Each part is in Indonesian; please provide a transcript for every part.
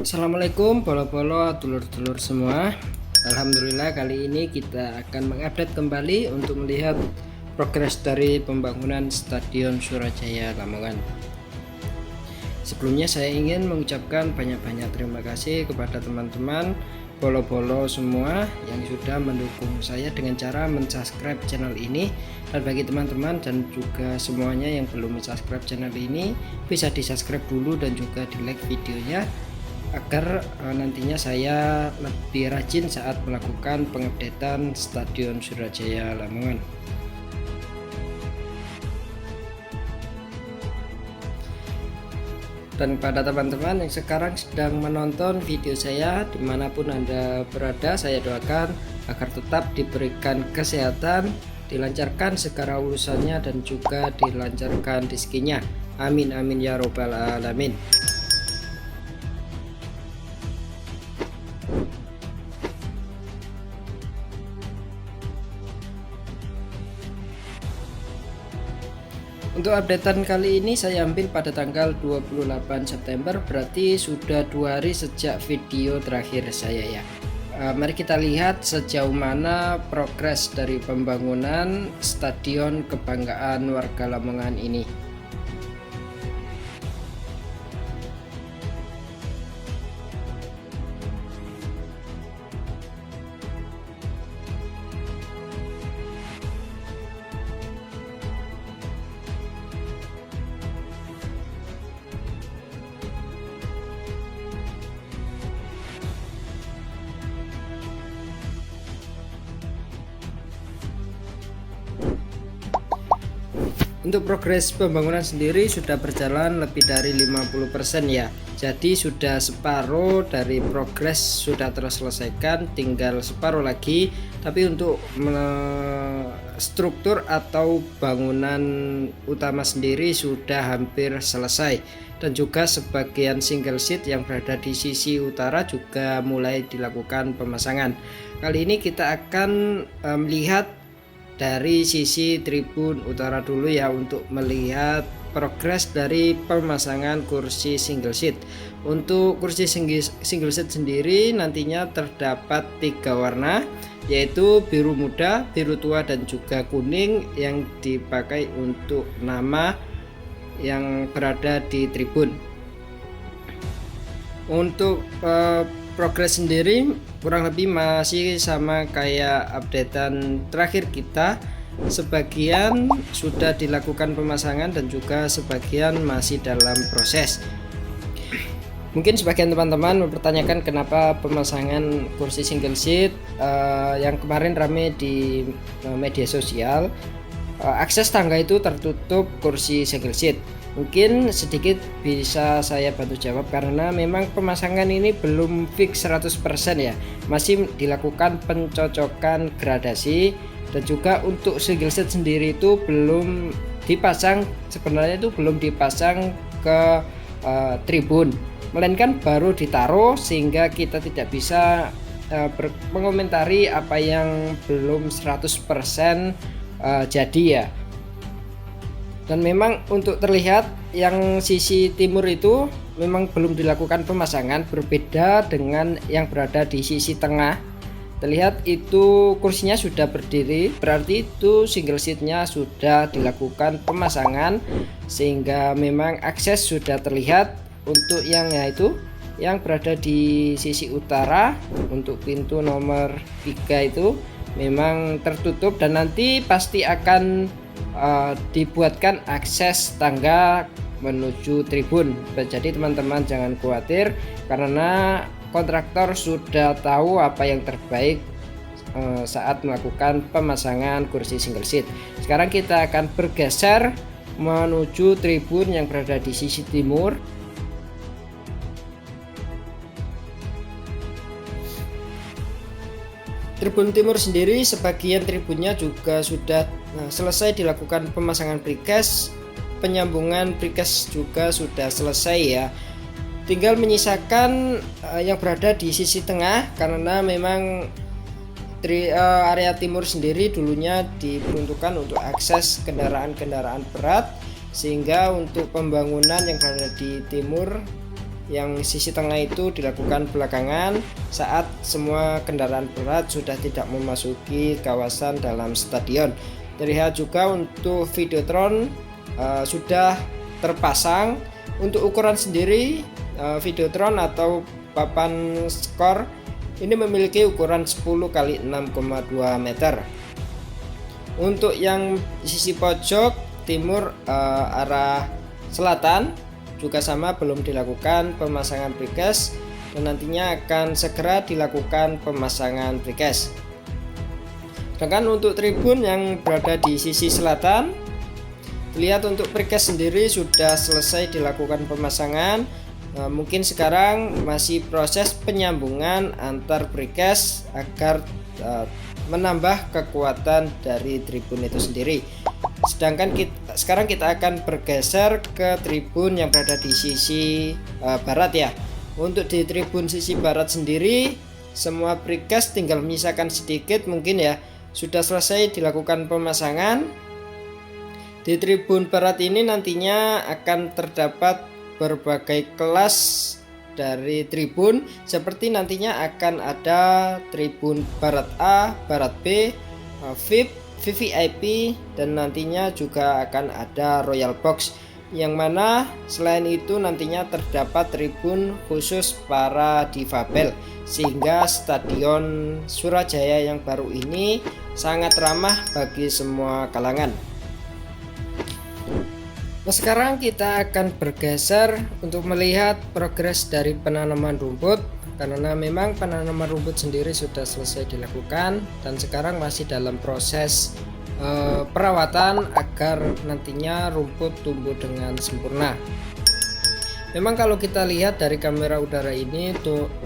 Assalamualaikum bolo-bolo dulur-dulur semua. Alhamdulillah kali ini kita akan mengupdate kembali untuk melihat progres dari pembangunan Stadion Surajaya Lamongan. Sebelumnya saya ingin mengucapkan banyak-banyak terima kasih kepada teman-teman bolo-bolo semua yang sudah mendukung saya dengan cara mensubscribe channel ini. Dan bagi teman-teman dan juga semuanya yang belum mensubscribe channel ini, bisa di subscribe dulu dan juga di like videonya agar nantinya saya lebih rajin saat melakukan pengupdatean Stadion Surajaya Lamongan. Dan pada teman-teman yang sekarang sedang menonton video saya dimanapun Anda berada, saya doakan agar tetap diberikan kesehatan, dilancarkan segala urusannya dan juga dilancarkan rezekinya. Amin amin ya robbal alamin. Untuk updatean kali ini saya ambil pada tanggal 28 September, berarti sudah 2 hari sejak video terakhir saya ya. Mari kita lihat sejauh mana progres dari pembangunan Stadion Kebanggaan Warga Lamongan ini. Untuk progres pembangunan sendiri sudah berjalan lebih dari 50% ya. Jadi sudah separuh dari progres sudah terselesaikan, tinggal separuh lagi. Tapi untuk struktur atau bangunan utama sendiri sudah hampir selesai. Dan juga sebagian single seat yang berada di sisi utara juga mulai dilakukan pemasangan. Kali ini kita akan melihat dari sisi tribun utara dulu ya, untuk melihat progres dari pemasangan kursi single seat. Untuk kursi single seat sendiri nantinya terdapat 3 warna, yaitu biru muda, biru tua dan juga kuning yang dipakai untuk nama yang berada di tribun. Untuk progres sendiri kurang lebih masih sama kayak updatean terakhir kita. Sebagian sudah dilakukan pemasangan dan juga sebagian masih dalam proses. Mungkin sebagian teman-teman mempertanyakan kenapa pemasangan kursi single seat yang kemarin rame di media sosial. Akses tangga itu tertutup kursi single seat. Mungkin sedikit bisa saya bantu jawab karena memang pemasangan ini belum fix 100% ya, masih dilakukan pencocokan gradasi. Dan juga untuk single seat sendiri itu belum dipasang, sebenarnya itu belum dipasang ke tribun, melainkan baru ditaruh, sehingga kita tidak bisa mengomentari apa yang belum 100% jadi ya. Dan memang untuk terlihat yang sisi timur itu memang belum dilakukan pemasangan, berbeda dengan yang berada di sisi tengah. Terlihat itu kursinya sudah berdiri, berarti itu single seatnya sudah dilakukan pemasangan, sehingga memang akses sudah terlihat. Untuk yang yaitu yang berada di sisi utara, untuk pintu nomor 3 itu memang tertutup dan nanti pasti akan dibuatkan akses tangga menuju tribun. Jadi teman-teman jangan khawatir karena kontraktor sudah tahu apa yang terbaik saat melakukan pemasangan kursi single seat. Sekarang kita akan bergeser menuju tribun yang berada di sisi timur. Tribun timur sendiri, sebagian tribunnya juga sudah selesai dilakukan pemasangan precast, penyambungan precast juga sudah selesai ya. Tinggal menyisakan yang berada di sisi tengah, karena memang area timur sendiri dulunya diperuntukkan untuk akses kendaraan-kendaraan berat, sehingga untuk pembangunan yang berada di timur yang sisi tengah itu dilakukan belakangan saat semua kendaraan berat sudah tidak memasuki kawasan dalam stadion. Terlihat juga untuk Videotron sudah terpasang. Untuk ukuran sendiri Videotron atau papan skor ini memiliki ukuran 10 kali 6,2 meter. Untuk yang sisi pojok timur arah selatan juga sama, belum dilakukan pemasangan precast dan nantinya akan segera dilakukan pemasangan precast. Sedangkan untuk tribun yang berada di sisi selatan, lihat untuk precast sendiri sudah selesai dilakukan pemasangan. Mungkin sekarang masih proses penyambungan antar precast agar menambah kekuatan dari tribun itu sendiri. Sedangkan sekarang kita akan bergeser ke tribun yang berada di sisi barat ya. Untuk di tribun sisi barat sendiri, semua precast tinggal menyisakan sedikit mungkin ya, sudah selesai dilakukan pemasangan. Di tribun barat ini nantinya akan terdapat berbagai kelas dari tribun, seperti nantinya akan ada tribun barat A, barat B, VIP, VVIP, dan nantinya juga akan ada Royal Box, yang mana selain itu nantinya terdapat tribun khusus para difabel, sehingga Stadion Surajaya yang baru ini sangat ramah bagi semua kalangan. Nah, sekarang kita akan bergeser untuk melihat progres dari penanaman rumput, karena memang penanaman rumput sendiri sudah selesai dilakukan dan sekarang masih dalam proses perawatan agar nantinya rumput tumbuh dengan sempurna. Memang kalau kita lihat dari kamera udara ini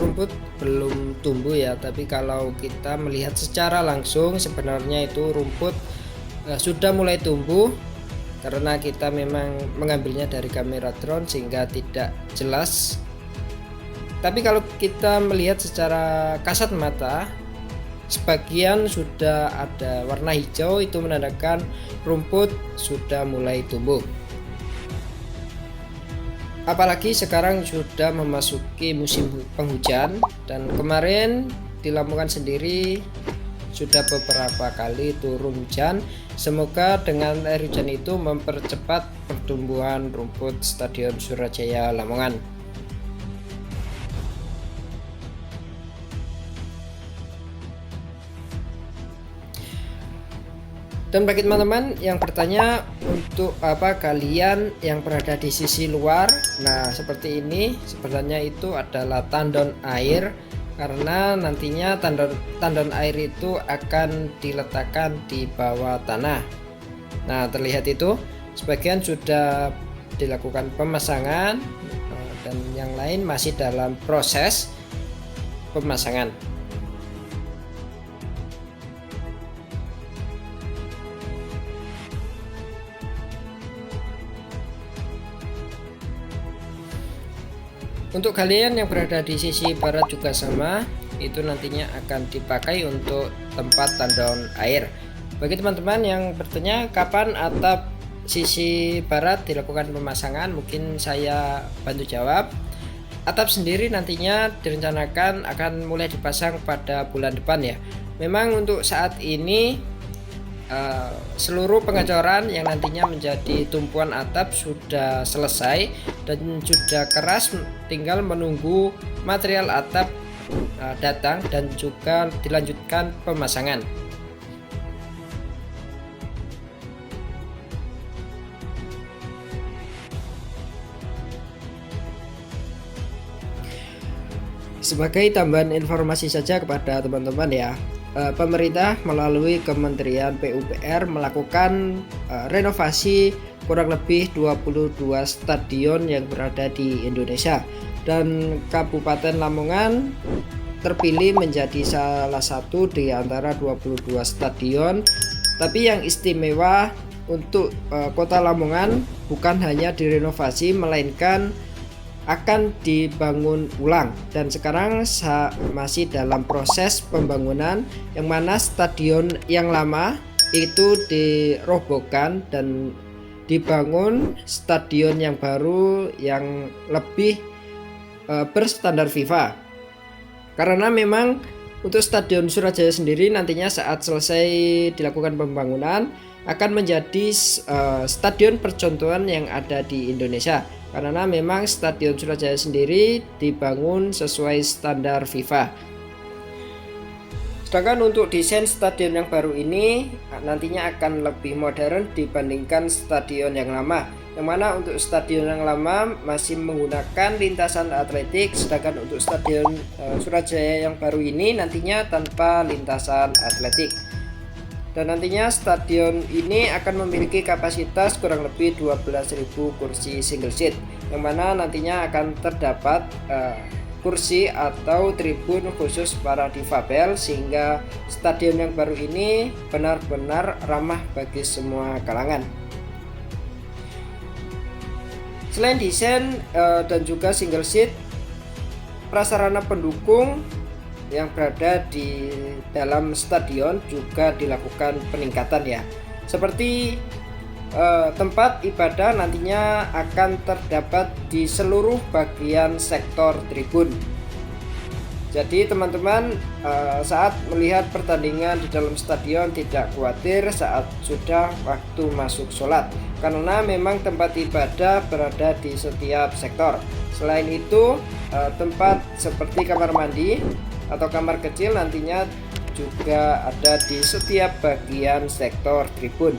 rumput belum tumbuh ya, tapi kalau kita melihat secara langsung sebenarnya itu rumput sudah mulai tumbuh, karena kita memang mengambilnya dari kamera drone sehingga tidak jelas. Tapi kalau kita melihat secara kasat mata, sebagian sudah ada warna hijau, itu menandakan rumput sudah mulai tumbuh. Apalagi sekarang sudah memasuki musim penghujan, dan kemarin di Lamongan sendiri sudah beberapa kali turun hujan. Semoga dengan air hujan itu mempercepat pertumbuhan rumput Stadion Surajaya Lamongan. Dan bagi teman-teman yang bertanya untuk apa kalian yang berada di sisi luar, nah seperti ini sebenarnya itu adalah tandon air, karena nantinya tandon air itu akan diletakkan di bawah tanah. Nah terlihat itu sebagian sudah dilakukan pemasangan dan yang lain masih dalam proses pemasangan. Untuk kalian yang berada di sisi barat juga sama, itu nantinya akan dipakai untuk tempat tandon air. Bagi teman-teman yang bertanya kapan atap sisi barat dilakukan pemasangan, mungkin saya bantu jawab. Atap sendiri nantinya direncanakan akan mulai dipasang pada bulan depan ya. Memang untuk saat ini seluruh pengecoran yang nantinya menjadi tumpuan atap sudah selesai dan sudah keras, tinggal menunggu material atap datang dan juga dilanjutkan pemasangan. Sebagai tambahan informasi saja kepada teman-teman ya, pemerintah melalui Kementerian PUPR melakukan renovasi kurang lebih 22 stadion yang berada di Indonesia, dan Kabupaten Lamongan terpilih menjadi salah satu di antara 22 stadion. Tapi yang istimewa untuk Kota Lamongan bukan hanya direnovasi, melainkan akan dibangun ulang, dan sekarang masih dalam proses pembangunan, yang mana stadion yang lama itu dirobohkan dan dibangun stadion yang baru yang lebih berstandar FIFA. Karena memang untuk Stadion Surajaya sendiri nantinya saat selesai dilakukan pembangunan akan menjadi stadion percontohan yang ada di Indonesia. Karena memang Stadion Surajaya sendiri dibangun sesuai standar FIFA. Sedangkan untuk desain stadion yang baru ini nantinya akan lebih modern dibandingkan stadion yang lama. Yang mana untuk stadion yang lama masih menggunakan lintasan atletik, sedangkan untuk stadion Surajaya yang baru ini nantinya tanpa lintasan atletik. Dan nantinya stadion ini akan memiliki kapasitas kurang lebih 12.000 kursi single seat, yang mana nantinya akan terdapat kursi atau tribun khusus para difabel, sehingga stadion yang baru ini benar-benar ramah bagi semua kalangan. Selain desain dan juga single seat, prasarana pendukung yang berada di dalam stadion juga dilakukan peningkatan ya. Seperti tempat ibadah nantinya akan terdapat di seluruh bagian sektor tribun. Jadi teman-teman saat melihat pertandingan di dalam stadion tidak khawatir saat sudah waktu masuk sholat, karena memang tempat ibadah berada di setiap sektor. Selain itu tempat seperti kamar mandi atau kamar kecil nantinya juga ada di setiap bagian sektor tribun.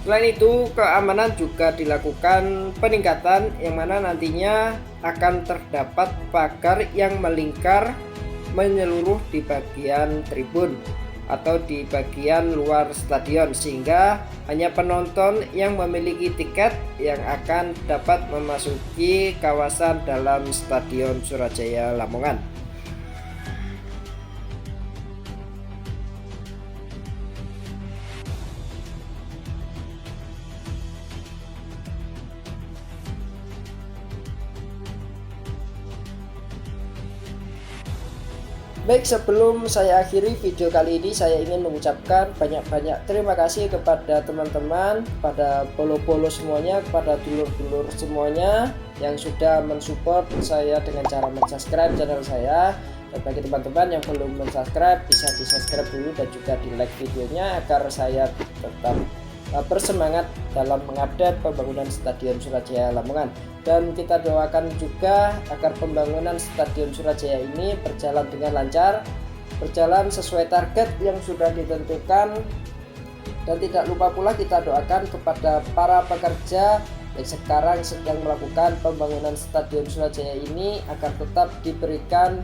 Selain itu, keamanan juga dilakukan peningkatan, yang mana nantinya akan terdapat pagar yang melingkar menyeluruh di bagian tribun atau di bagian luar stadion, sehingga hanya penonton yang memiliki tiket yang akan dapat memasuki kawasan dalam Stadion Surajaya Lamongan. Baik, sebelum saya akhiri video kali ini, saya ingin mengucapkan banyak-banyak terima kasih kepada teman-teman, kepada polo-polo semuanya, kepada dulur-dulur semuanya yang sudah mensupport saya dengan cara mensubscribe channel saya. Dan bagi teman-teman yang belum mensubscribe, bisa di-subscribe dulu dan juga di-like videonya agar saya tetap bersemangat dalam mengupdate pembangunan Stadion Surajaya Lamongan. Dan kita doakan juga agar pembangunan Stadion Surajaya ini berjalan dengan lancar, berjalan sesuai target yang sudah ditentukan. Dan tidak lupa pula kita doakan kepada para pekerja yang sekarang sedang melakukan pembangunan Stadion Surajaya ini agar tetap diberikan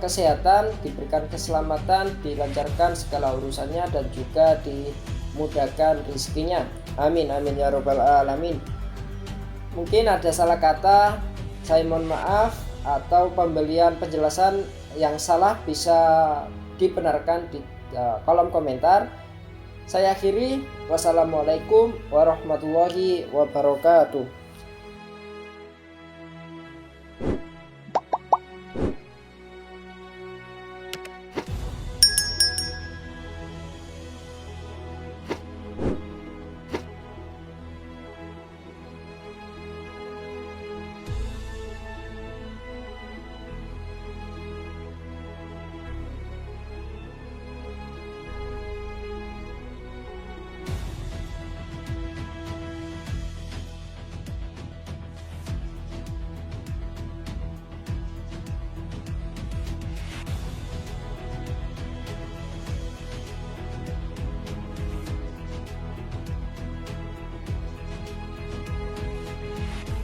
kesehatan, diberikan keselamatan, dilancarkan segala urusannya dan juga dimudahkan rezekinya. Amin amin ya robbal alamin. Mungkin ada salah kata, saya mohon maaf, atau pembelian penjelasan yang salah bisa dibenarkan di kolom komentar. Saya akhiri, wassalamualaikum warahmatullahi wabarakatuh.